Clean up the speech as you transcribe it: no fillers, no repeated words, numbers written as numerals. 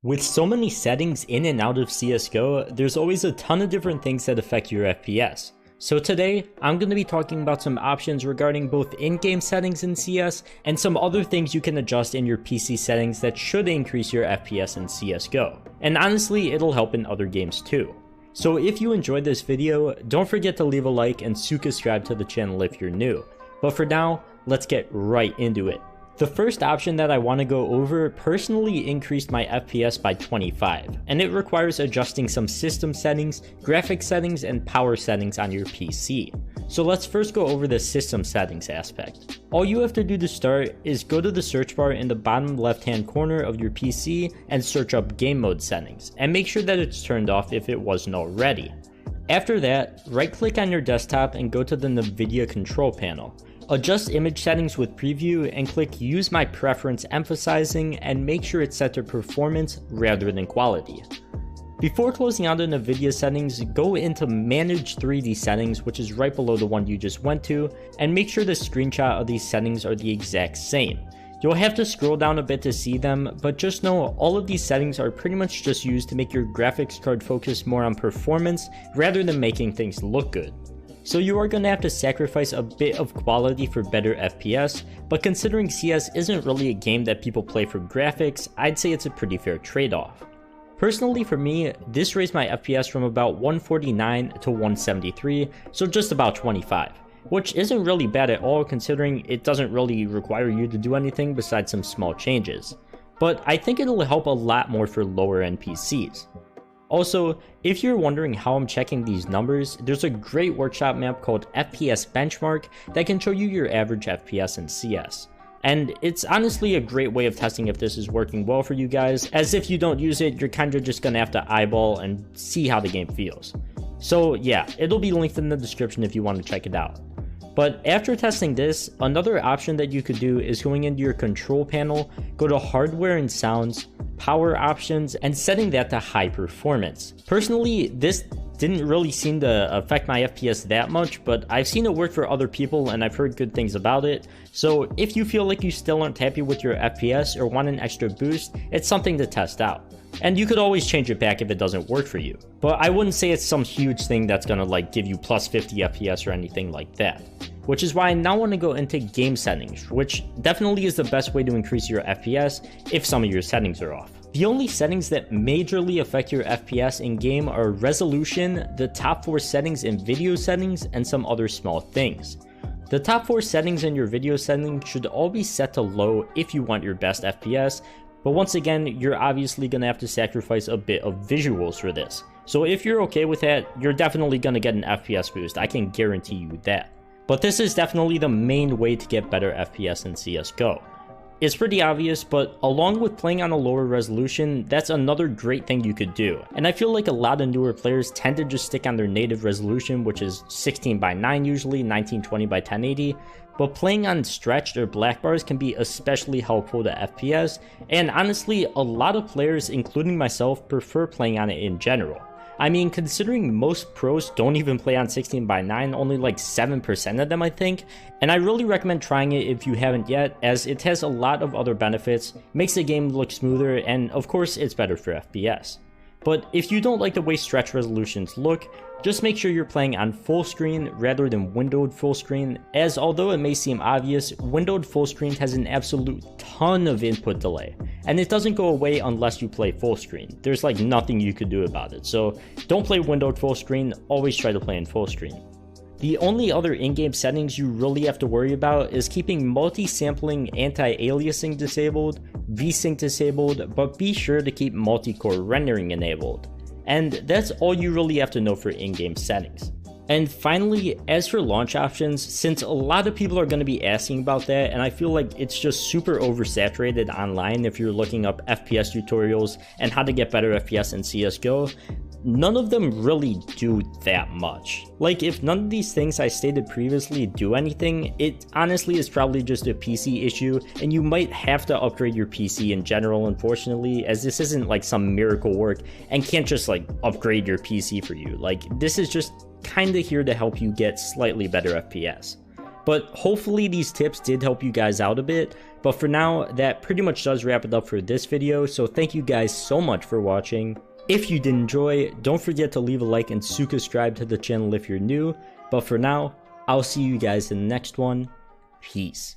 With so many settings in and out of CSGO, there's always a ton of different things that affect your FPS. So today, I'm going to be talking about some options regarding both in-game settings in CS and some other things you can adjust in your PC settings that should increase your FPS in CSGO. And honestly, it'll help in other games too. So if you enjoyed this video, don't forget to leave a like and subscribe to the channel if you're new. But for now, let's get right into it. The first option that I want to go over personally increased my FPS by 25, and it requires adjusting some system settings, graphics settings, and power settings on your PC. So let's first go over the system settings aspect. All you have to do to start is go to the search bar in the bottom left hand corner of your PC and search up game mode settings, and make sure that it's turned off if it wasn't already. After that, right click on your desktop and go to the NVIDIA control panel. Adjust image settings with preview and click use my preference emphasizing and make sure it's set to performance rather than quality. Before closing out the NVIDIA settings, go into manage 3D settings, which is right below the one you just went to, and make sure the screenshot of these settings are the exact same. You'll have to scroll down a bit to see them, but just know all of these settings are pretty much just used to make your graphics card focus more on performance rather than making things look good. So you are going to have to sacrifice a bit of quality for better FPS, but considering CS isn't really a game that people play for graphics, I'd say it's a pretty fair trade-off. Personally for me, this raised my FPS from about 149 to 173, so just about 25, which isn't really bad at all considering it doesn't really require you to do anything besides some small changes. But I think it'll help a lot more for lower end PCs. Also, if you're wondering how I'm checking these numbers, there's a great workshop map called FPS Benchmark that can show you your average FPS in CS. And it's honestly a great way of testing if this is working well for you guys, as if you don't use it, you're kinda just gonna have to eyeball and see how the game feels. So yeah, it'll be linked in the description if you want to check it out. But after testing this, another option that you could do is going into your control panel, go to hardware and sounds, power options, and setting that to high performance. Personally, this didn't really seem to affect my FPS that much, but I've seen it work for other people and I've heard good things about it. So if you feel like you still aren't happy with your FPS or want an extra boost, it's something to test out. And you could always change it back if it doesn't work for you. But I wouldn't say it's some huge thing that's gonna give you plus 50 FPS or anything like that. Which is why I now want to go into game settings, which definitely is the best way to increase your FPS if some of your settings are off. The only settings that majorly affect your FPS in game are resolution, the top 4 settings in video settings, and some other small things. The top 4 settings in your video settings should all be set to low if you want your best FPS, but once again, you're obviously going to have to sacrifice a bit of visuals for this. So if you're okay with that, you're definitely going to get an FPS boost, I can guarantee you that. But this is definitely the main way to get better FPS in CSGO. It's pretty obvious, but along with playing on a lower resolution, that's another great thing you could do. And I feel like a lot of newer players tend to just stick on their native resolution, which is 16:9 usually, 1920x1080. But playing on stretched or black bars can be especially helpful to FPS, and honestly, a lot of players, including myself, prefer playing on it in general. I mean, considering most pros don't even play on 16:9, only like 7% of them I think, and I really recommend trying it if you haven't yet, as it has a lot of other benefits, makes the game look smoother, and of course it's better for FPS. But if you don't like the way stretch resolutions look, just make sure you're playing on full screen rather than windowed full screen, as although it may seem obvious, windowed full screen has an absolute ton of input delay, and it doesn't go away unless you play full screen. There's like nothing you could do about it, so don't play windowed full screen, always try to play in full screen. The only other in-game settings you really have to worry about is keeping multi-sampling anti-aliasing disabled, VSync disabled, but be sure to keep multi-core rendering enabled. And that's all you really have to know for in-game settings. And finally, as for launch options, since a lot of people are going to be asking about that, and I feel like it's just super oversaturated online if you're looking up FPS tutorials and how to get better FPS in CSGO, none of them really do that much. Like, if none of these things I stated previously do anything, it honestly is probably just a PC issue, and you might have to upgrade your PC in general, unfortunately, as this isn't like some miracle work and can't just like upgrade your PC for you. Like, this is just kinda here to help you get slightly better FPS. But hopefully these tips did help you guys out a bit. But for now, that pretty much does wrap it up for this video. So thank you guys so much for watching. If you did enjoy, don't forget to leave a like and subscribe to the channel if you're new. But for now, I'll see you guys in the next one. Peace.